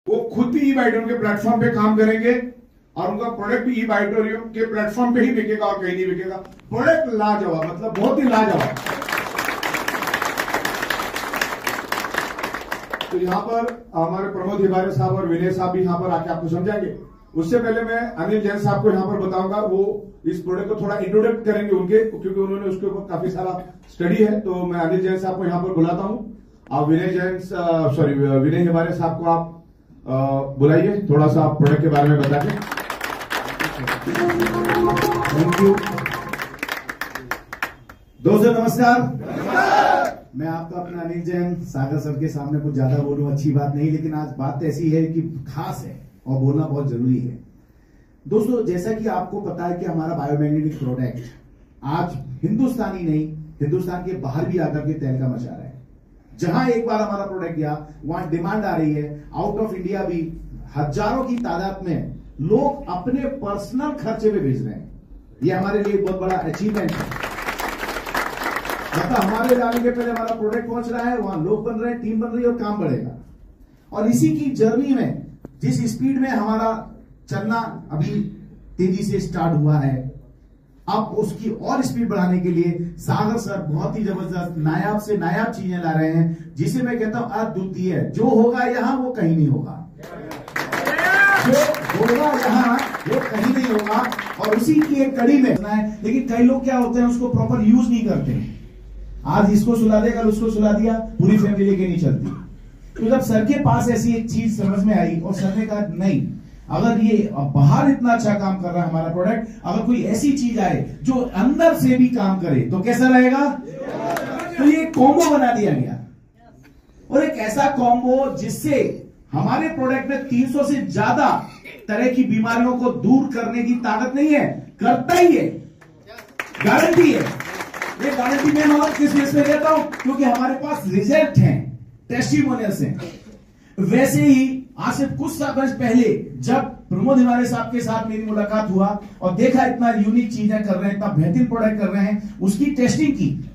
वो खुद भी ई-बाइटोरियम के प्लेटफॉर्म पे काम करेंगे और उनका प्रोडक्ट भी ई-बाइटोरियम के प्लेटफॉर्म पे ही बिकेगा और कहीं नहीं बिकेगा। प्रोडक्ट लाजवाब, मतलब बहुत ही लाजवाब। तो यहां पर हमारे प्रमोद हिबारे साहब और विनय साहब भी यहां पर आके आपको समझाएंगे। उससे पहले मैं अनिल जैन साहब को यहां पर बताऊंगा, वो इस प्रोडक्ट को थोड़ा इंट्रोडक्ट करेंगे उनके, क्योंकि उन्होंने उसके ऊपर काफी सारा स्टडी है। तो मैं अनिल जैन साहब को यहां पर बुलाता हूं। आप विनय हिबारे साहब को आप बुलाइए, थोड़ा सा आप प्रोडक्ट के बारे में बताइए। थैंक यू दोस्तों, नमस्कार। मैं आपका अपना अनिल जैन सागर सर के सामने कुछ ज्यादा बोलूं अच्छी बात नहीं, लेकिन आज बात ऐसी है कि खास है और बोलना बहुत जरूरी है। दोस्तों, जैसा कि आपको पता है कि हमारा बायोमैग्नेटिक प्रोडक्ट आज हिंदुस्तानी नहीं, हिंदुस्तान के बाहर भी आकर के तहलका मचा रहा है। जहां एक बार हमारा प्रोडक्ट गया वहां डिमांड आ रही है। आउट ऑफ इंडिया भी हजारों की तादाद में लोग अपने पर्सनल खर्चे पे भेज रहे हैं। ये हमारे लिए बहुत बड़ा अचीवमेंट है। मतलब हमारे जाने के पहले हमारा प्रोडक्ट पहुंच रहा है, वहां लोग बन रहे हैं, टीम बन रही है और काम बढ़ेगा। और इसी की जर्नी में जिस स्पीड में हमारा चलना अभी तेजी से स्टार्ट हुआ है, अब उसकी और स्पीड बढ़ाने के लिए सागर सर बहुत ही जबरदस्त नायाब से नायाब चीजें ला रहे हैं, जिसे मैं कहता हूं अद्वितीय। जो होगा यहां वो कहीं नहीं होगा, जो होगा यहां वो कहीं नहीं होगा। और उसी की एक कड़ी में लेकिन कई लोग क्या होते हैं, उसको प्रॉपर यूज नहीं करते हैं। आज इसको सुला दे, कल उसको सुला दिया, पूरी फैमिली लेके नहीं चलती। तो जब सर के पास ऐसी एक चीज समझ में आई और सर ने कहा नहीं, अगर ये बाहर इतना अच्छा काम कर रहा है हमारा प्रोडक्ट, अगर कोई ऐसी चीज आए जो अंदर से भी काम करे तो कैसा रहेगा। तो ये कॉम्बो बना दिया गया, और एक ऐसा कॉम्बो जिससे हमारे प्रोडक्ट में 300 से ज्यादा तरह की बीमारियों को दूर करने की ताकत नहीं है, करता ही है, गारंटी है। ये गारंटी मैं और किस बेस पे देता हूं, क्योंकि हमारे पास रिजल्ट हैं, टेस्टिमोनियल्स हैं। वैसे ही आज से कुछ साल पहले जब प्रमोद हिबारे साहब के साथ मेरी मुलाकात हुआ और देखा इतना यूनिक चीजें कर रहे हैं, इतना बेहतरीन प्रोडक्ट कर रहे हैं, उसकी टेस्टिंग की,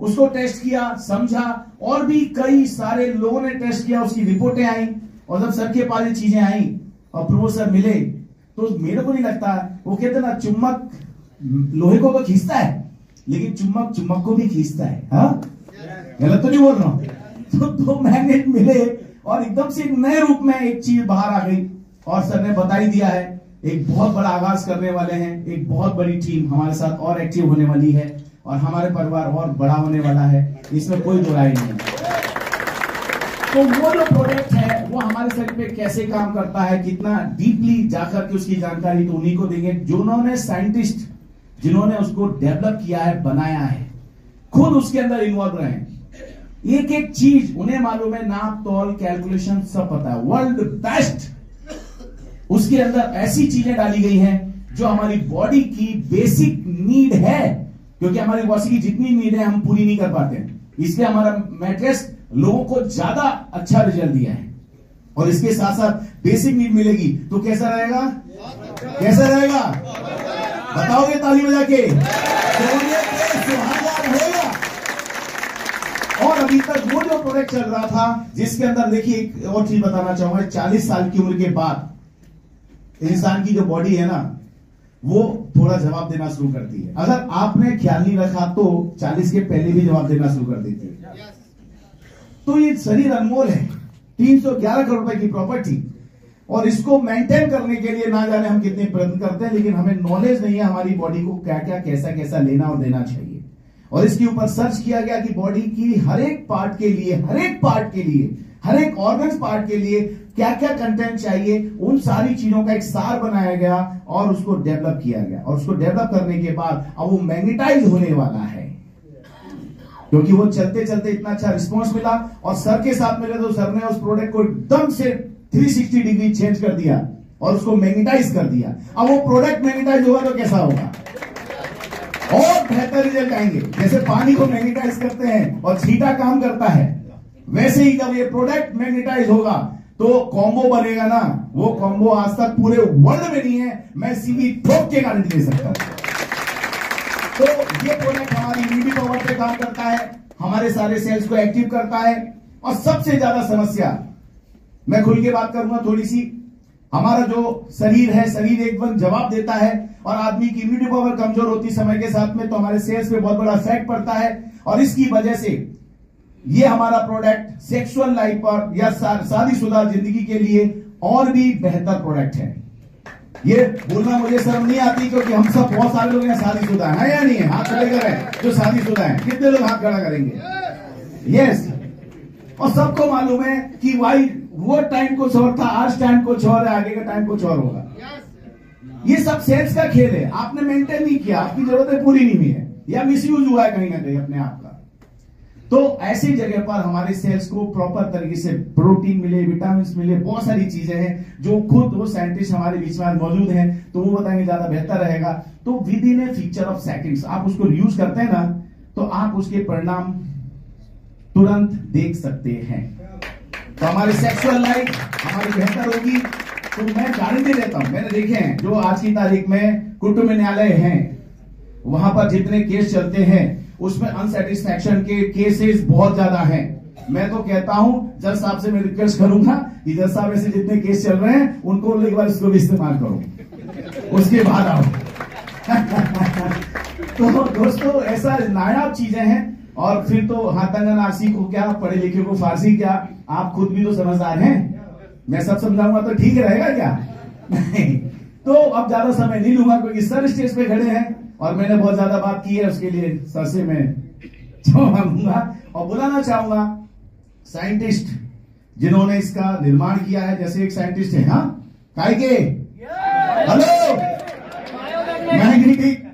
उसको टेस्ट किया, समझा, और भी कई सारे लोगों ने टेस्ट किया, उसकी रिपोर्टें आई। और जब सर के पास ये चीजें आई और प्रमोद सर मिले, तो मेरे को नहीं लगता, वो कहते ना चुम्बक लोहे को तो खींचता है, लेकिन चुम्बक चुम्बक को भी खींचता है। हाँ, गलत तो नहीं बोल रहा हूं। तो दो मैग्नेट मिले और एकदम से एक नए रूप में एक चीज बाहर आ गई। और सर ने बता ही दिया है, एक बहुत बड़ा आगाज करने वाले हैं, एक बहुत बड़ी टीम हमारे साथ और एक्टिव होने वाली है, और हमारे परिवार और बड़ा होने वाला है, इसमें कोई दो राय नहीं है। तो वो जो प्रोडक्ट है वो हमारे शरीर पे कैसे काम करता है, कितना डीपली जाकर के उसकी जानकारी तो उन्हीं को देंगे जिन्होंने साइंटिस्ट, जिन्होंने उसको डेवलप किया है, बनाया है, खुद उसके अंदर इन्वॉल्व रहे हैं। एक एक चीज उन्हें मालूम है, नाप तौल कैलकुलेशन सब पता है, वर्ल्ड बेस्ट उसके अंदर ऐसी चीजें डाली गई हैं जो हमारी बॉडी की बेसिक नीड है, क्योंकि हमारी बॉडी की जितनी नीड है हम पूरी नहीं कर पाते हैं, इसलिए हमारा मैट्रेस लोगों को ज्यादा अच्छा रिजल्ट दिया है। और इसके साथ साथ बेसिक नीड मिलेगी तो कैसा रहेगा, कैसा रहेगा बताओगे ताली बजा के। और अभी तक वो जो प्रोडक्ट चल रहा था, जिसके अंदर देखिए एक और चीज बताना चाहूंगा, 40 साल की उम्र के बाद इंसान की जो बॉडी है ना, वो थोड़ा जवाब देना शुरू करती है। अगर आपने ख्याल नहीं रखा तो 40 के पहले भी जवाब देना शुरू कर देती है। तो ये शरीर अनमोल है, 311 करोड़ रुपए की प्रॉपर्टी, और इसको मेंटेन करने के लिए ना जाने हम कितने प्रयत्न करते हैं, लेकिन हमें नॉलेज नहीं है हमारी बॉडी को क्या क्या कैसा कैसा लेना और देना चाहिए। और इसके ऊपर सर्च किया गया कि बॉडी की हर एक पार्ट के लिए, हर एक पार्ट के लिए, हर एक ऑर्गन्स पार्ट के लिए क्या क्या कंटेंट चाहिए, उन सारी चीजों का एक सार बनाया गया और उसको डेवलप किया गया। और उसको डेवलप करने के बाद अब वो मैग्नेटाइज होने वाला है, क्योंकि वो चलते चलते इतना अच्छा रिस्पॉन्स मिला। और सर के साथ मिले तो सर ने उस प्रोडक्ट को एकदम से 360 डिग्री चेंज कर दिया और उसको मैग्नेटाइज कर दिया। अब वो प्रोडक्ट मैग्नेटाइज होगा तो कैसा होगा, और बेहतर रिजल्ट आएंगे। जैसे पानी को मैग्नेटाइज करते हैं और छींटा काम करता है, वैसे ही जब ये प्रोडक्ट मैग्नेटाइज होगा तो कॉम्बो बनेगा ना, वो कॉम्बो आज तक पूरे वर्ल्ड में नहीं है, मैं सीधी ठोक के गारंटी दे सकता हूं। तो ये प्रोडक्ट हमारी इम्यूनिटी पावर पे काम करता है, हमारे सारे सेल्स को एक्टिव करता है। और सबसे ज्यादा समस्या मैं खुल के बात करूंगा थोड़ी सी। हमारा जो शरीर है, शरीर एकदम जवाब देता है और आदमी की इम्यूनिटी पावर कमजोर होती है समय के साथ में, तो हमारे सेल्स पे बहुत बड़ा इफेक्ट पड़ता है। और इसकी वजह से ये हमारा प्रोडक्ट सेक्सुअल लाइफ पर या शादीशुदा जिंदगी के लिए और भी बेहतर प्रोडक्ट है। ये बोलना मुझे शर्म नहीं आती, क्योंकि हम सब बहुत सारे लोग हैं शादीशुदा हैं या नहीं है? हाथ खड़े करें जो शादीशुदा हैं। कितने लोग हाथ खड़ा करेंगे? यस। और सबको मालूम है कि भाई वो टाइम कुछ और था, आज टाइम कुछ और है, आगे का टाइम कुछ और होगा। ये सब सेल्स का खेल है। आपने मेंटेन नहीं किया, आपकी जरूरतें पूरी नहीं हुई है, या मिसयूज हुआ है कहीं ना कहीं अपने आप का। तो ऐसी जगह पर हमारे सेल्स को प्रॉपर तरीके से प्रोटीन मिले, विटामिन मिले, बहुत सारी चीजें हैं जो खुद वो साइंटिस्ट हमारे बीच में आज मौजूद हैं, तो वो बताएंगे ज्यादा बेहतर रहेगा। तो with in A future of seconds आप उसको यूज करते हैं ना, तो आप उसके परिणाम तुरंत देख सकते हैं। तो हमारी सेक्सुअल लाइफ हमारी बेहतर होगी। तो मैं गारंटी देता हूं, मैंने देखे हैं जो आज की तारीख में कुटुंब न्यायालय हैं, वहां पर जितने केस चलते हैं उसमें अनसेटिस्फैक्शन के केसेस बहुत ज्यादा हैं। मैं तो कहता हूं जज साहब से मैं रिक्वेस्ट करूंगा कि जज साहब ऐसे जितने केस चल रहे हैं उनको एक बार इसको भी इस्तेमाल करो, उसके बाद आओ। तो दोस्तों ऐसा नायाब चीजें हैं। और फिर तो हाथंगा नासी को क्या, पढ़े लिखे को फारसी क्या, आप खुद भी तो समझदार हैं। मैं सब समझाऊंगा तो ठीक रहेगा क्या? नहीं। तो अब ज्यादा समय नहीं लूंगा, क्योंकि सर स्टेज पे खड़े हैं और मैंने बहुत ज्यादा बात की है, उसके लिए सर से मैं क्षमा मांगूंगा। और बुलाना चाहूंगा साइंटिस्ट जिन्होंने इसका निर्माण किया है। जैसे एक साइंटिस्ट है, हाँ काय के, हेलो, मैग्नेटिक,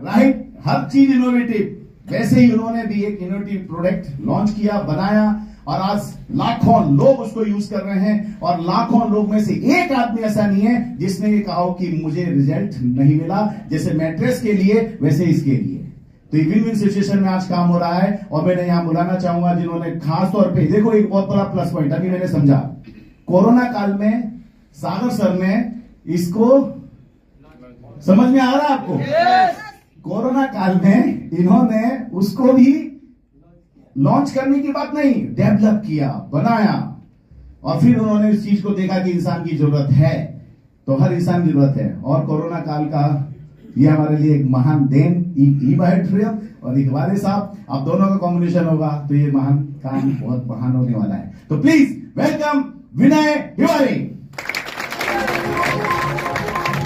राइट, हर चीज इनोवेटिव। वैसे ही उन्होंने भी एक इनोवेटिव प्रोडक्ट लॉन्च किया, बनाया, और आज लाखों लोग उसको यूज कर रहे हैं। और लाखों लोग में से एक आदमी ऐसा नहीं है जिसने ये कहा कि मुझे रिजल्ट नहीं मिला। जैसे मैट्रेस के लिए वैसे इसके लिए। तो ये विन विन सिचुएशन में आज काम हो रहा है। और मैंने यहां बुलाना चाहूंगा जिन्होंने खास तौर पे, देखो एक बहुत बड़ा प्लस पॉइंट अभी मैंने समझा, कोरोना काल में सागर सर ने इसको, समझ में आ रहा है आपको? कोरोना काल में इन्होंने उसको भी लॉन्च करने की बात नहीं, डेवलप किया, बनाया, और फिर उन्होंने इस चीज को देखा कि इंसान की जरूरत है, तो हर इंसान की जरूरत है। और कोरोना काल का ये हमारे लिए एक महान देन, ई-बायोट्रियम और इकबाल साहब, अब दोनों का कॉम्बिनेशन होगा तो ये महान काम बहुत महान होने वाला है। तो प्लीज वेलकम विनय हिवारी,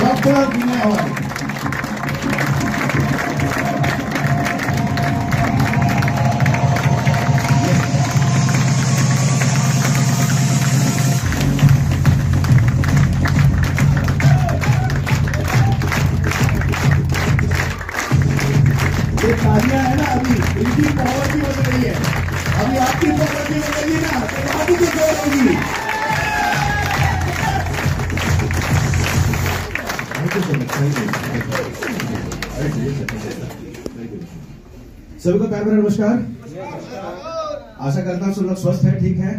डॉक्टर विनय हिवारी। तालियां है ना, अभी इनकी पावर भी बन रही है, अभी आपकी पावर भी बन रही है ना, तो आपकी भी पावर होगी। सभी को प्यार भरा नमस्कार। आशा करता हूँ सब लोग स्वस्थ है, ठीक है,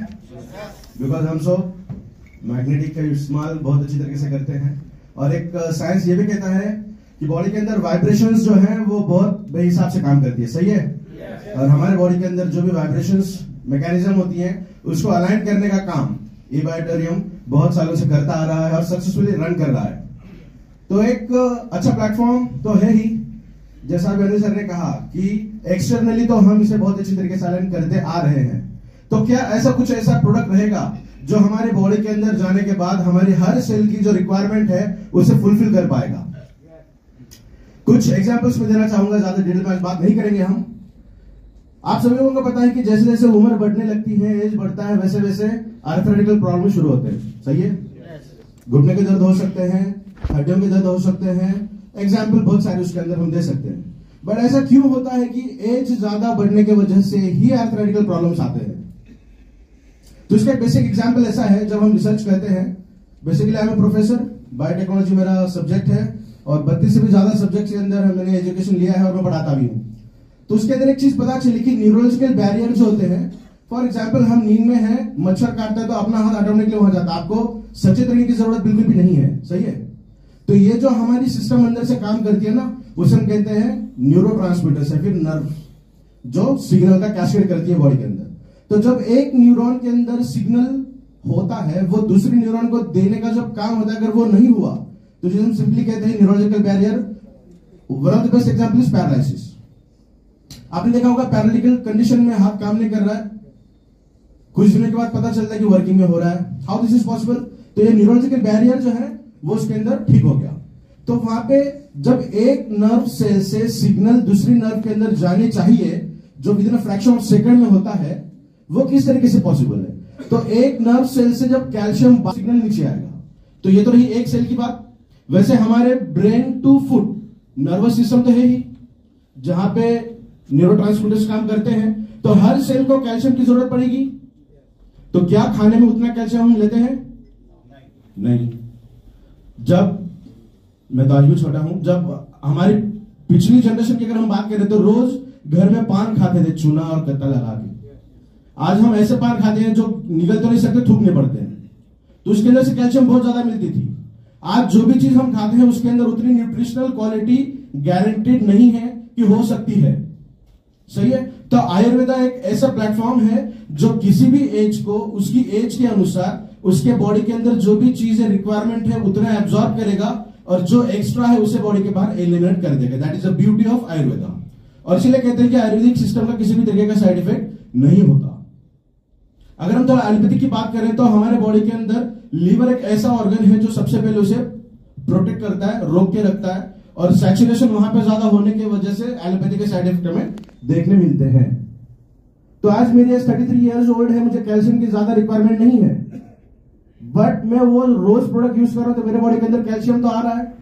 बिकॉज हम सब मैग्नेटिक का इस्तेमाल बहुत अच्छी तरीके से करते हैं। और एक साइंस ये भी कहता है कि बॉडी के अंदर वाइब्रेशंस जो हैं वो बहुत बेहिसाब से काम करती है, सही है। और हमारे बॉडी के अंदर जो भी वाइब्रेशंस मैकेनिज्म होती हैं उसको अलाइन करने का काम ई-बायोट्रियम बहुत सालों से करता आ रहा है और सक्सेसफुली रन कर रहा है। तो एक अच्छा प्लेटफॉर्म तो है ही, जैसा अनिल सर ने कहा कि एक्सटर्नली तो हम इसे बहुत अच्छी तरीके से अलाइन करते आ रहे हैं। तो क्या ऐसा कुछ ऐसा प्रोडक्ट रहेगा जो हमारे बॉडी के अंदर जाने के बाद हमारी हर सेल की जो रिक्वायरमेंट है उसे फुलफिल कर पाएगा? कुछ एग्जांपल्स में देना चाहूंगा, ज्यादा डिटेल में आज बात नहीं करेंगे हम। आप सभी लोगों को पता है कि जैसे जैसे उम्र बढ़ने लगती है, एज बढ़ता है, वैसे वैसे आर्थराइटिकल प्रॉब्लम शुरू होते हैं, सही है। घुटने के दर्द हो सकते हैं, हड्डियों के दर्द हो सकते हैं, एग्जाम्पल बहुत सारे उसके अंदर हम दे सकते हैं। बट ऐसा क्यों होता है कि एज ज्यादा बढ़ने की वजह से ही आर्थराइटिकल प्रॉब्लम्स आते हैं? तो इसका बेसिक एग्जाम्पल ऐसा है, जब हम रिसर्च करते हैं, basically I am professor, biotechnology मेरा सब्जेक्ट है और 32 से भी ज्यादा सब्जेक्ट के अंदर मैंने एजुकेशन लिया है और मैं पढ़ाता भी हूं। तो उसके अंदर एक चीज पता चली कि न्यूरोलॉजिकल बैरियर जो होते हैं, फॉर एग्जाम्पल हम नींद में हैं, मच्छर काटता है तो अपना हाथ हटाने के लिए वहां जाता है, आपको सचेत रहने की जरूरत बिल्कुल भी नहीं है, सही है। तो ये जो हमारी सिस्टम अंदर से काम करती है ना, उसे हम कहते हैं न्यूरोट्रांसमीटर्स या फिर नर्व, जो सिग्नल का कैस्केड करती है बॉडी के अंदर। तो जब एक न्यूरॉन के अंदर सिग्नल होता है वो दूसरी न्यूरॉन को देने का जब काम होता है, अगर वो नहीं हुआ तो जिसे हम सिंपली कहते हैं neurological barrier. One of the best example is paralysis. आपने देखा होगा पैरालिटिकल कंडीशन में हाथ काम नहीं कर रहा है, कुछ दिनों के बाद पता चलता है कि वर्किंग में हो रहा है। How this is possible? तो ये न्यूरोलॉजिकल बैरियर जो है वो उसके अंदर ठीक हो गया। तो वहां पे जब एक नर्व सेल से सिग्नल दूसरी नर्व के अंदर जानी चाहिए, जो with in fraction of second में होता है, वो किस तरीके से पॉसिबल है? तो एक नर्व सेल से जब कैल्शियम सिग्नल नीचे आएगा, तो ये तो रही एक सेल की बात। वैसे हमारे brain to foot nervous system तो है ही, जहां पे न्यूरोट्रांसमीटर्स काम करते हैं, तो हर सेल को कैल्शियम की जरूरत पड़ेगी। तो क्या खाने में उतना कैल्शियम हम लेते हैं? नहीं। जब मैं तो आज भी छोटा हूं, जब हमारी पिछली जनरेशन की अगर हम बात करें तो रोज घर में पान खाते थे चूना और गत्ता लगा के। आज हम ऐसे पान खाते हैं जो निगल तो नहीं सकते, थूकने पड़ते हैं, तो उसके अंदर से कैल्शियम बहुत ज्यादा मिलती थी। आज जो भी चीज हम खाते हैं उसके अंदर उतनी न्यूट्रिशनल क्वालिटी गारंटीड नहीं है कि हो सकती है। सही है? तो आयुर्वेदा एक ऐसा प्लेटफॉर्म है जो किसी भी एज को उसकी एज के अनुसार उसके बॉडी के अंदर जो भी चीजें रिक्वायरमेंट है उतना एब्जॉर्ब करेगा, और जो एक्स्ट्रा है उसे बॉडी के बाहर एलिमिनेट कर देगा। That is the beauty of Ayurveda. और इसलिए कहते हैं कि आयुर्वेदिक सिस्टम का किसी भी तरीके का साइड इफेक्ट नहीं होता। अगर हम थोड़ा एलोपैथी की बात करें तो हमारे बॉडी के अंदर लीवर एक ऐसा ऑर्गन है जो सबसे पहले उसे प्रोटेक्ट करता है, रोक के रखता है, और सैचुरेशन वहां पे ज्यादा होने की वजह से एलोपैथी के साइड इफेक्ट हमें देखने मिलते हैं। तो आज मेरी एज 33 ईयर्स ओल्ड है, मुझे कैल्शियम की ज्यादा रिक्वायरमेंट नहीं है, बट मैं वो रोज प्रोडक्ट यूज कर रहा हूं तो मेरे बॉडी के अंदर कैल्शियम तो आ रहा है।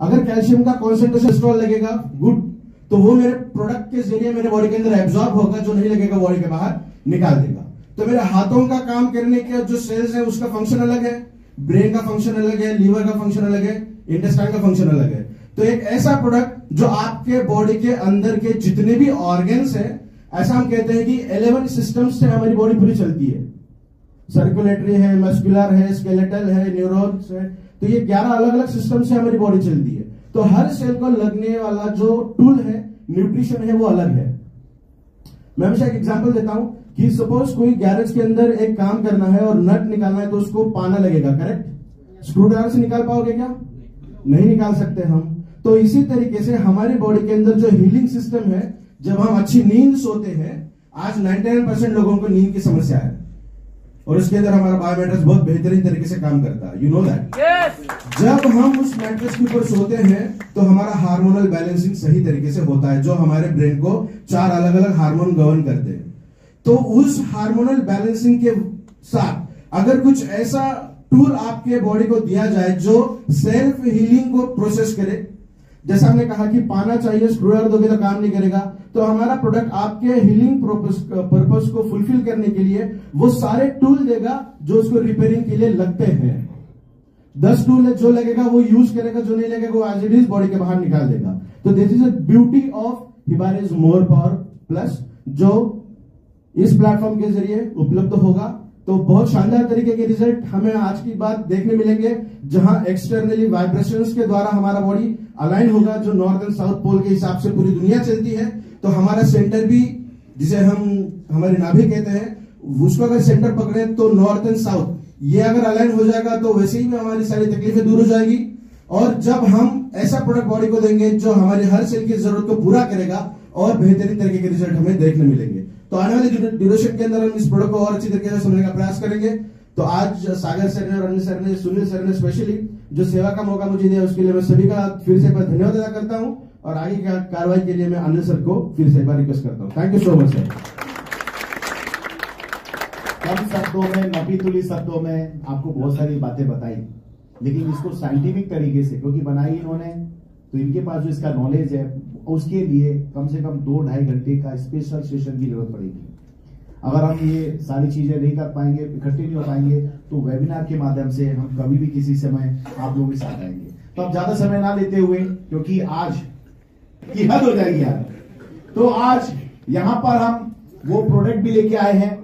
अगर कैल्शियम का कॉन्सेंट्रेशन स्ट्रॉल लगेगा गुड, तो वो मेरे प्रोडक्ट के जरिए मेरे बॉडी के अंदर एब्जॉर्ब होगा, जो नहीं लगेगा बॉडी के बाहर निकाल देगा। तो मेरे हाथों का काम करने के जो सेल्स है उसका फंक्शन अलग है, ब्रेन का फंक्शन अलग है, लीवर का फंक्शन अलग है, इंटेस्टाइन का फंक्शन अलग है। तो एक ऐसा प्रोडक्ट जो आपके बॉडी के अंदर के जितने भी ऑर्गन्स है, ऐसा हम कहते हैं कि 11 सिस्टम्स से हमारी बॉडी पूरी चलती है। सर्कुलेटरी है, मस्कुलर है, स्केलेटल है, न्यूरॉन्स है, तो ये 11 अलग अलग सिस्टम से हमारी बॉडी चलती है। तो हर सेल को लगने वाला जो टूल है, न्यूट्रिशन है, वो अलग है। मैं हमेशा एक एग्जांपल देता हूं कि सपोज कोई गैरेज के अंदर एक काम करना है और नट निकालना है, तो उसको पाना लगेगा, करेक्ट? स्क्रू ड्राइवर से निकाल पाओगे क्या? नहीं निकाल सकते हम। तो इसी तरीके से हमारी बॉडी के अंदर जो हीलिंग सिस्टम है, जब हम अच्छी नींद सोते हैं, आज 99% लोगों को नींद की समस्या है, और उसके अंदर हमारा बायोमेट्रिक्स बहुत बेहतरीन तरीके से काम करता है। You know that. जब हम उस मैट्रेस के ऊपर सोते हैं तो हमारा हार्मोनल बैलेंसिंग सही तरीके से होता है, जो हमारे ब्रेन को 4 अलग अलग हार्मोन गवर्न करते हैं। तो उस हार्मोनल बैलेंसिंग के साथ अगर कुछ ऐसा टूल आपके बॉडी को दिया जाए जो सेल्फ हीलिंग को प्रोसेस करे, जैसा हमने कहा कि पाना चाहिए, स्क्रू ड्राइवर दोगे तो काम नहीं करेगा, तो हमारा प्रोडक्ट आपके हीलिंग पर्पस को फुलफिल करने के लिए वो सारे टूल देगा जो उसको रिपेयरिंग के लिए लगते हैं। 10 टूल है, जो लगेगा वो यूज करेगा, जो नहीं लगेगा वो एज इट इज बॉडी के बाहर निकाल देगा। तो this is the beauty of हिबारिस मोर पावर प्लस, जो इस प्लेटफॉर्म के जरिए उपलब्ध होगा। तो बहुत शानदार तरीके के रिजल्ट हमें आज की बात देखने मिलेंगे, जहां एक्सटर्नली वाइब्रेशंस के द्वारा हमारा बॉडी अलाइन होगा, जो नॉर्थ एंड साउथ पोल के हिसाब से पूरी दुनिया चलती है। तो हमारा सेंटर भी, जिसे हम हमारी नाभि कहते हैं, उसको अगर सेंटर पकड़े तो नॉर्थ एंड साउथ ये अगर अलाइन हो जाएगा तो वैसे ही में हमारी सारी तकलीफें दूर हो जाएगी। और जब हम ऐसा प्रोडक्ट बॉडी को देंगे जो हमारी हर सेल की जरूरत को पूरा करेगा, और बेहतरीन तरीके के रिजल्ट हमें देखने मिलेंगे। तो आने वाले ड्यूरेशन के अंदर हम इस प्रोडक्ट को और अच्छी तरीके से समझने का प्रयास करेंगे। तो आज सागर सर ने, रनिल सर ने, सुनील सर ने स्पेशली जो सेवा का मौका मुझे दिया, उसके लिए मैं सभी का फिर से एक बार धन्यवाद अदा करता हूं, और आगे की कार्रवाई के लिए मैं अनिल सर को फिर से एक बार रिक्वेस्ट करता हूं। Thank you so much sir. कम शब्दों में, नपी-तुली शब्दों में आपको बहुत सारी बातें बताई, लेकिन इसको साइंटिफिक तरीके से, क्योंकि बनाई इन्होंने, तो इनके पास जो इसका नॉलेज है, उसके लिए कम से कम 2-2.5 घंटे का स्पेशल सेशन की जरूरत पड़ेगी। अगर हम ये सारी चीजें नहीं कर पाएंगे, इकट्ठे नहीं हो पाएंगे, तो वेबिनार के माध्यम से हम कभी भी किसी समय आप लोगों के साथ आएंगे। तो अब ज्यादा समय ना लेते हुए, क्योंकि आज की हद हो जाएगी यार, तो आज यहां पर हम वो प्रोडक्ट भी लेके आए हैं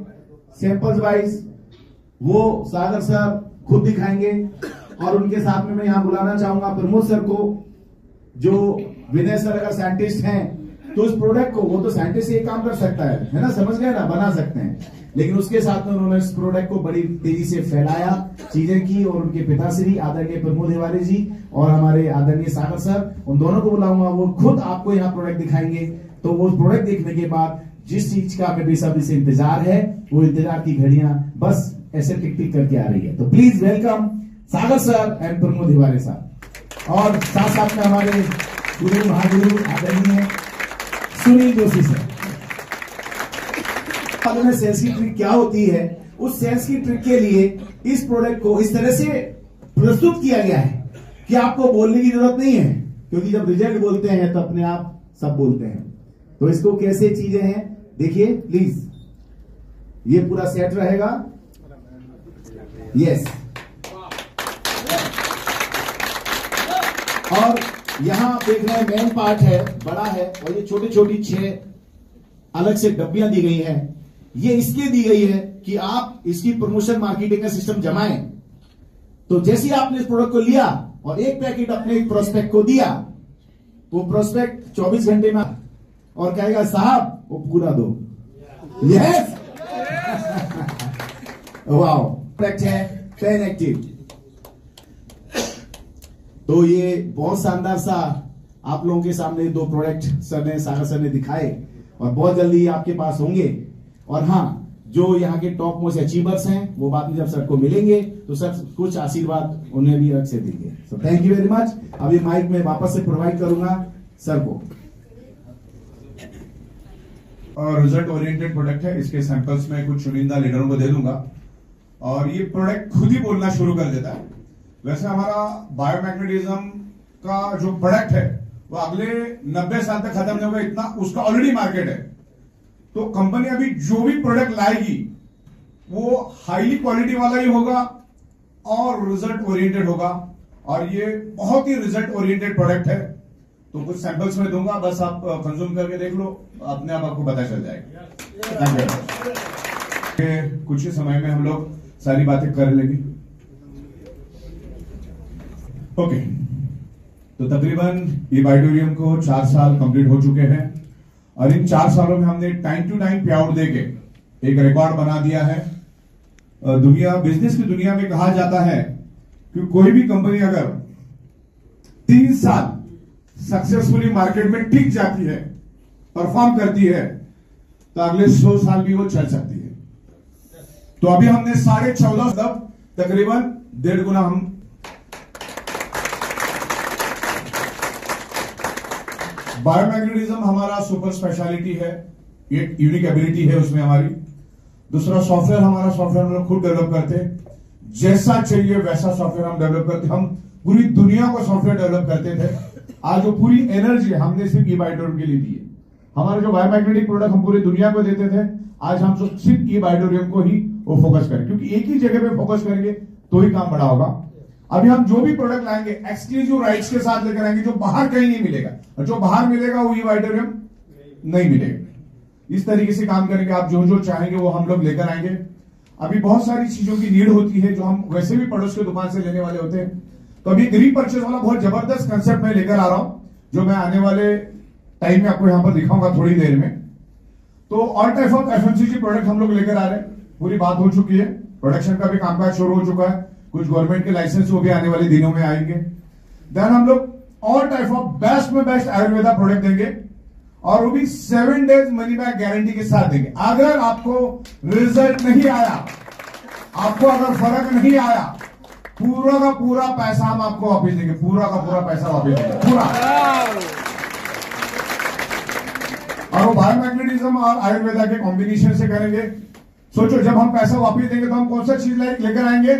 सैंपल्स वाइज, वो सागर सर खुद दिखाएंगे, और उनके साथ में मैं यहां बुलाना चाहूंगा प्रमोद सर को, जो विनय सर अगर साइंटिस्ट हैं तो उस प्रोडक्ट को, वो तो साइंटिस्ट ये काम कर सकता है ना, समझ गए ना, बना सकते हैं, लेकिन उसके साथ में उन्होंने इस प्रोडक्ट को बड़ी तेजी से फैलाया, चीजें की, और उनके पिताश्री आदरणीय प्रमोद तिवारी जी और हमारे आदरणीय सागर सर, उन दोनों को बुलाऊंगा, वो खुद आपको यहाँ प्रोडक्ट दिखाएंगे। तो वो प्रोडक्ट देखने के बाद जिस चीज का हमें बेसब्री से इंतजार है, वो इंतजार की घड़ियां बस ऐसे टिक टिक करके आ रही है। तो please welcome Sagar sir and Pramod Tiwari साहब, और साथ साथ में हमारे गुरु महागुरु आदरणीय सुनील जोशी सर। मालूम है सेल्स की ट्रिक क्या होती है? उस सेल्स की ट्रिक के लिए इस प्रोडक्ट को इस तरह से प्रस्तुत किया गया है कि आपको बोलने की जरूरत नहीं है, क्योंकि जब रिजल्ट बोलते हैं तो अपने आप सब बोलते हैं। तो इसको कैसे चीजें हैं देखिए प्लीज, ये पूरा सेट रहेगा। यस, और यहां आप देख रहे हैं मेन पार्ट है, बड़ा है, और ये छोटी छोटी 6 अलग से डब्बियां दी गई हैं। ये इसलिए दी गई है कि आप इसकी प्रमोशन मार्केटिंग का सिस्टम जमाएं। तो जैसे ही आपने इस प्रोडक्ट को लिया और एक पैकेट अपने प्रोस्पेक्ट को दिया, वो प्रोस्पेक्ट 24 घंटे में और कहेगा साहब वो पूरा दो। यस, वाओ, प्रोडक्ट है पेन एक्टिव। तो ये बहुत शानदार सा आप लोगों के सामने 2 प्रोडक्ट सागर सर ने दिखाए, और बहुत जल्दी आपके पास होंगे। और हाँ, जो यहाँ के टॉप मोस्ट अचीवर्स हैं वो बाद में जब सर को मिलेंगे तो सर कुछ आशीर्वाद उन्हें भी अलग से देंगे। So thank you very much. अभी माइक में वापस से प्रोवाइड करूंगा सर को। और रिजल्ट ओरिएंटेड प्रोडक्ट है, इसके सैंपल्स में कुछ चुनिंदा लीडरों को दे दूंगा, और ये प्रोडक्ट खुद ही बोलना शुरू कर देता है। वैसे हमारा बायोमैग्नेटिज्म का जो प्रोडक्ट है वो अगले 90 साल तक खत्म नहीं होगा, इतना उसका ऑलरेडी मार्केट है। तो कंपनी अभी जो भी प्रोडक्ट लाएगी वो हाईली क्वालिटी वाला ही होगा और रिजल्ट ओरिएंटेड होगा, और ये बहुत ही रिजल्ट ओरिएंटेड प्रोडक्ट है। तो कुछ सैंपल्स में दूंगा, बस आप कंज्यूम करके देख लो, अपने आप आपको पता चल जाएगा। कुछ ही समय में हम लोग सारी बातें कर लेंगे। ओके, तो तकरीबन ये बाइडोरियम को 4 साल कंप्लीट हो चुके हैं, और इन 4 सालों में हमने टाइम टू टाइम पे आउट देके एक रिकॉर्ड बना दिया है। दुनिया, बिजनेस की दुनिया में कहा जाता है कि कोई भी कंपनी अगर 3 साल सक्सेसफुली मार्केट में टिक जाती है, परफॉर्म करती है, तो अगले 100 साल भी वो चल सकती है। तो अभी हमने 14.5 तकरीबन 1.5 गुना हम बायोमैग्नेटिज्म हमारा सुपर स्पेशलिटी है, एक यूनिक एबिलिटी है उसमें हमारी। दूसरा सॉफ्टवेयर, हमारा सॉफ्टवेयर हम लोग खुद डेवलप करते हैं, जैसा चाहिए वैसा सॉफ्टवेयर हम डेवलप करते। हम पूरी दुनिया को सॉफ्टवेयर डेवलप करते थे, आज वो पूरी एनर्जी हमने सिर्फ ई बायोडोरियम के लिए दी है। हमारे जो बायोमैग्नेटिक प्रोडक्ट हम पूरी दुनिया को देते थे, आज हम सिर्फ ई बायोडोरियम को ही वो फोकस करें, क्योंकि एक ही जगह पे फोकस करेंगे तो ही काम बड़ा होगा। अभी हम जो भी प्रोडक्ट लाएंगे एक्सक्लूसिव राइट्स के साथ लेकर आएंगे, जो बाहर कहीं नहीं मिलेगा, और जो बाहर मिलेगा वो ई बायोडोरियम नहीं मिलेगा। इस तरीके से काम करेंगे, आप जो जो चाहेंगे वो हम लोग लेकर आएंगे। अभी बहुत सारी चीजों की नीड होती है जो हम वैसे भी पड़ोस की दुकान से लेने वाले होते हैं। तो अभी रीपर्चेज वाला बहुत जबरदस्त कंसेप्ट मैं लेकर आ रहा हूं, जो मैं आने वाले टाइम में आपको यहां पर दिखाऊंगा थोड़ी देर में। तो all type of FMCG product हम लोग लेकर आ रहे हैं, पूरी बात हो चुकी है, प्रोडक्शन का भी कामकाज शुरू हो चुका है, कुछ गवर्नमेंट के लाइसेंस वो भी आने वाले दिनों में आएंगे। देन हम लोग ऑल टाइप ऑफ बेस्ट में बेस्ट आयुर्वेदा प्रोडक्ट देंगे, और वो भी 7 डेज मनी बैक गारंटी के साथ देंगे। अगर आपको रिजल्ट नहीं आया, आपको अगर फर्क नहीं आया, पूरा का पूरा पैसा हम आपको वापस देंगे, पूरा का पूरा पैसा वापस देंगे, पूरा। और वो बायोमैग्नेटिज्म और आयुर्वेदा के कॉम्बिनेशन से करेंगे। सोचो, जब हम पैसा वापस देंगे तो हम कौन सा चीज लेकर आएंगे?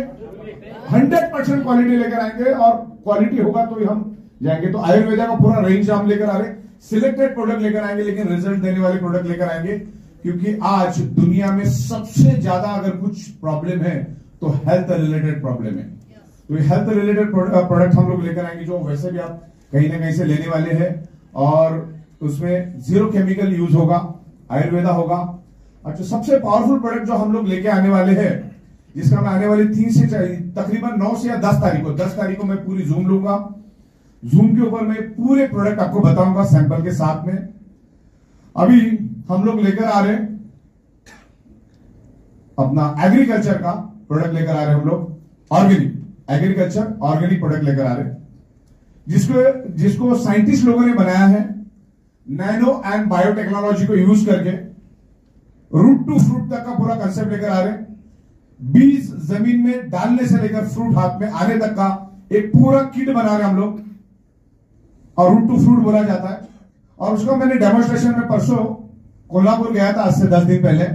100% क्वालिटी लेकर आएंगे, और क्वालिटी होगा तो ही हम जाएंगे। तो आयुर्वेदा का पूरा रेंज हम लेकर आ रहे हैं, सिलेक्टेड प्रोडक्ट लेकर आएंगे, लेकिन रिजल्ट देने वाले प्रोडक्ट लेकर आएंगे, क्योंकि आज दुनिया में सबसे ज्यादा अगर कुछ प्रॉब्लम है तो हेल्थ रिलेटेड प्रॉब्लम है। तो हेल्थ रिलेटेड प्रोडक्ट हम लोग लेकर आएंगे, जो वैसे भी आप कहीं ना कहीं से लेने वाले हैं, और उसमें 0 केमिकल यूज होगा, आयुर्वेदा होगा। अच्छा, सबसे पावरफुल प्रोडक्ट जो हम लोग लेके आने वाले हैं, जिसका मैं आने वाली 3 से तकरीबन 9 से या 10 तारीख को मैं पूरी जूम लूंगा। जूम के ऊपर मैं पूरे प्रोडक्ट आपको बताऊंगा सैंपल के साथ में। अभी हम लोग लेकर आ रहे हैं अपना एग्रीकल्चर का प्रोडक्ट लेकर आ रहे हैं हम लोग, ऑर्गेनिक एग्रीकल्चर ऑर्गेनिक प्रोडक्ट लेकर आ रहे हैं, जिसको साइंटिस्ट लोगों ने बनाया है नैनो एंड बायोटेक्नोलॉजी को यूज करके। रूट टू फ्रूट तक का पूरा कंसेप्ट लेकर आ रहे हैं, बीज जमीन में डालने से लेकर फ्रूट हाथ में आने तक का एक पूरा किट बना रहे हैं हम लोग, और रूट टू फ्रूट बोला जाता है। और उसका मैंने डेमोन्स्ट्रेशन में परसों कोल्हापुर गया था, आज से 10 दिन पहले।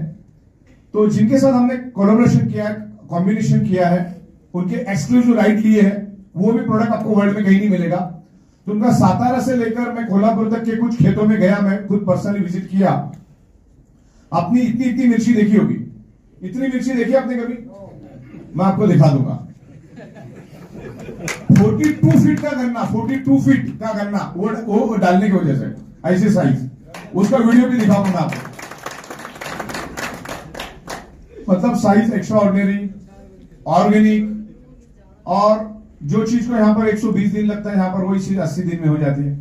तो जिनके साथ हमने कोलैबोरेशन किया है, कॉम्बिनेशन किया है, उनके एक्सक्लूसिव राइट लिए हैं, वो भी प्रोडक्ट आपको वर्ल्ड में कहीं नहीं मिलेगा। तो उनका सातारा से लेकर मैं कोल्हापुर तक के कुछ खेतों में गया, मैं खुद पर्सनली विजिट किया। अपनी इतनी मिर्ची देखी होगी, इतनी मिर्ची देखी आपने कभी? मैं आपको दिखा दूंगा। 42 फीट का गन्ना, 42 फीट का गन्ना वो डालने की वजह से ऐसे साइज, उसका वीडियो भी दिखाऊंगा मैं आपको। मतलब साइज एक्स्ट्रा ऑर्डिनरी, ऑर्गेनिक, और जो चीज को यहां पर 120 दिन लगता है, यहां पर वही चीज 80 दिन में हो जाती है।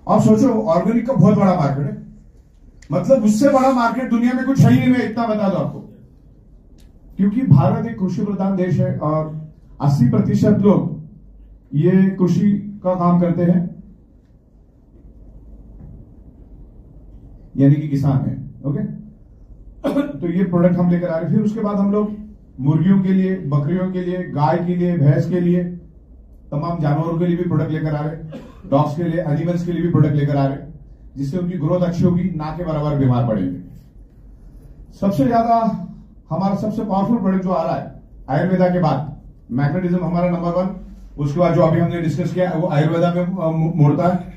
आप सोचो, ऑर्गेनिक का बहुत बड़ा मार्केट है, मतलब उससे बड़ा मार्केट दुनिया में कुछ है ही नहीं। मैं इतना बता दो आपको, क्योंकि भारत एक कृषि प्रधान देश है और 80% लोग ये कृषि का काम करते हैं, यानी कि किसान है। ओके, तो ये प्रोडक्ट हम लेकर आ रहे हैं। फिर उसके बाद हम लोग मुर्गियों के लिए, बकरियों के लिए, गाय के लिए, भैंस के लिए, तमाम जानवरों के लिए भी प्रोडक्ट लेकर आ रहे हैं, डॉग्स के लिए, एनिमल्स के लिए भी प्रोडक्ट लेकर आ रहे हैं, जिससे उनकी ग्रोथ अच्छी होगी, ना के बराबर बीमार पड़ेंगे। सबसे ज्यादा हमारा सबसे पावरफुल प्रोडक्ट जो आ रहा है आयुर्वेदा के बाद, मैग्नेटिज्म हमारा नंबर 1, उसके बाद जो अभी हमने डिस्कस किया वो आयुर्वेदा में मोड़ता है।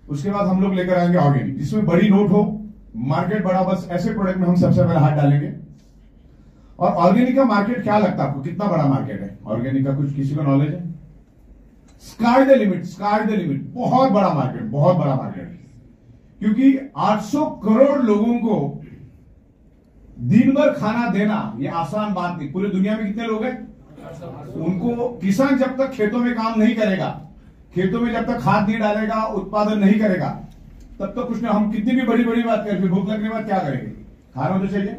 उसके बाद हम लोग लेकर आएंगे ऑर्गेनिक, जिसमें बड़ी नोट हो, मार्केट बड़ा, बस ऐसे प्रोडक्ट में हम सबसे पहले हाथ डालेंगे। और ऑर्गेनिक का मार्केट क्या लगता है आपको, कितना बड़ा मार्केट है ऑर्गेनिक का? कुछ किसी को नॉलेज है? Sky the limit, sky the limit, बहुत बड़ा मार्केट, बहुत बड़ा मार्केट। क्योंकि 800 करोड़ लोगों को दिन भर खाना देना ये आसान बात नहीं। पूरी दुनिया में कितने लोग हैं? उनको किसान जब तक खेतों में काम नहीं करेगा, खेतों में जब तक खाद नहीं डालेगा, उत्पादन नहीं करेगा, तब तक कुछ नहीं। हम कितनी भी बड़ी बड़ी बात करें, फिर भूख लगने के बाद क्या करेंगे? खाना तो चाहिए।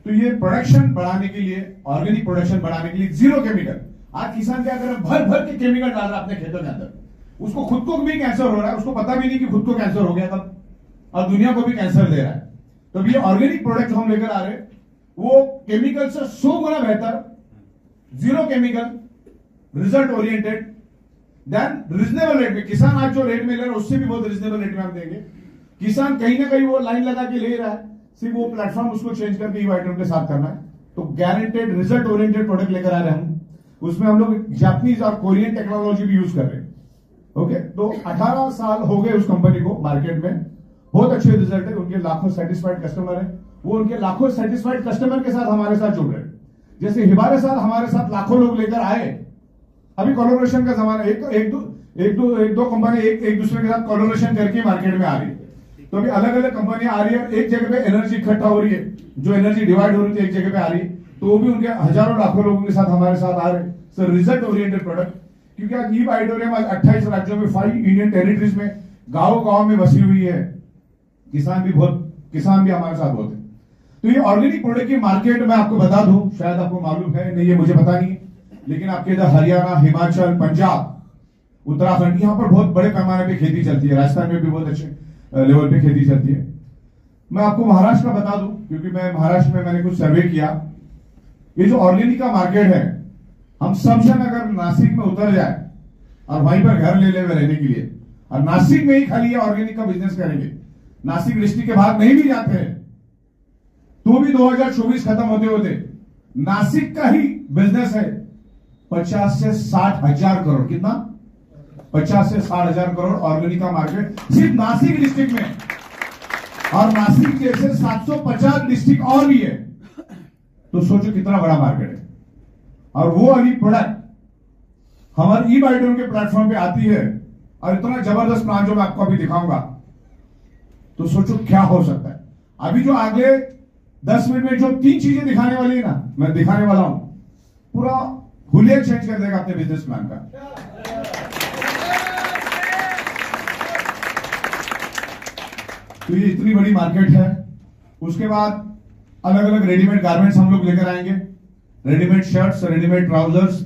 तो ये प्रोडक्शन बढ़ाने के लिए, ऑर्गेनिक प्रोडक्शन बढ़ाने के लिए जीरो केमिकल। आज किसान क्या कर रहा है? भर भर के केमिकल डाल रहा है अपने खेतों के अंदर। उसको खुद को भी कैंसर हो रहा है, उसको पता भी नहीं कि खुद को कैंसर हो गया तब, और दुनिया को भी कैंसर दे रहा है। तो ये ऑर्गेनिक प्रोडक्ट हम लेकर आ रहे हैं, वो केमिकल से 100 गुना बेहतर, zero chemical, result oriented, then reasonable rate में। किसान आज जो रेट में ले रहा है उससे भी बहुत रिजनेबल रेट में हम देंगे। किसान कहीं ना कहीं वो लाइन लगा के ले रहा है, सिर्फ वो प्लेटफॉर्म उसको चेंज करके ई आइटम के साथ करना है। तो गारंटेड रिजल्ट ओरिएंटेड प्रोडक्ट लेकर आ रहे हैं हम। उसमें हम लोग जापानीज और कोरियन टेक्नोलॉजी भी यूज कर रहे हैं। ओके, तो 18 साल हो गए उस कंपनी को मार्केट में, बहुत अच्छे रिजल्ट है, उनके लाखों सेटिस्फाइड कस्टमर है। वो उनके लाखों सेटिस्फाइड कस्टमर के साथ हमारे साथ जुड़ रहे हैं। जैसे हिबारे साथ हमारे साथ लाखों लोग लेकर आए। अभी कोलैबोरेशन का जमाना, एक दो कंपनी एक दूसरे के साथ कोलैबोरेशन करके मार्केट में आ रही है। तो अभी अलग अलग कंपनियां आ रही है, एक जगह पे एनर्जी इकट्ठा हो रही है, जो एनर्जी डिवाइड हो रही थी एक जगह पे आ रही है, तो वो भी उनके हजारों लाखों लोगों के साथ हमारे साथ आ रहे हैं। सर रिजल्ट ओरिएंटेड प्रोडक्ट, क्योंकि आज ई ऑडिटोरियम 28 राज्यों में, 5 यूनियन टेरिटरीज में, गांव में बसी हुई है। किसान भी हमारे साथ बहुत है। तो ये ऑर्गेनिक प्रोडक्ट की मार्केट में आपको बता दूं, शायद आपको मालूम है नहीं, ये मुझे पता नहीं है, लेकिन आपके इधर हरियाणा, हिमाचल, पंजाब, उत्तराखंड, यहां पर बहुत बड़े पैमाने पे खेती चलती है। राजस्थान में भी बहुत अच्छे लेवल पे खेती चलती है। मैं आपको महाराष्ट्र का बता दूं, क्योंकि मैं महाराष्ट्र में मैंने कुछ सर्वे किया। ये जो ऑर्गेनिक का मार्केट है, हम सब जन अगर नासिक में उतर जाए और वहीं पर घर ले हुए रहने के लिए, और नासिक में ही खाली ये ऑर्गेनिक का बिजनेस करेंगे, नासिक डिस्ट्रिक्ट के बाहर नहीं भी जाते हैं, तो भी 2024 खत्म होते होते नासिक का ही बिजनेस है 50 से 60 हजार करोड़। कितना? 50 से 60 हजार करोड़ ऑर्गेनिक का मार्केट सिर्फ नासिक डिस्ट्रिक्ट में। और नासिक जैसे 750 डिस्ट्रिक्ट और भी है, तो सोचो कितना बड़ा मार्केट है। और वो वाली प्रोडक्ट हमारे ई बाइटोन के प्लेटफॉर्म पे आती है, और इतना जबरदस्त प्लान जो मैं आपको अभी दिखाऊंगा, तो सोचो क्या हो सकता है। अभी जो आगे 10 मिनट में जो 3 चीजें दिखाने वाली है ना, मैं दिखाने वाला हूं, पूरा हुलिया चेंज कर देगा अपने बिजनेस प्लान का। तो ये इतनी बड़ी मार्केट है। उसके बाद अलग अलग रेडीमेड गारमेंट्स हम लोग लेकर आएंगे, रेडीमेड शर्ट्स, रेडीमेड ट्राउजर्स,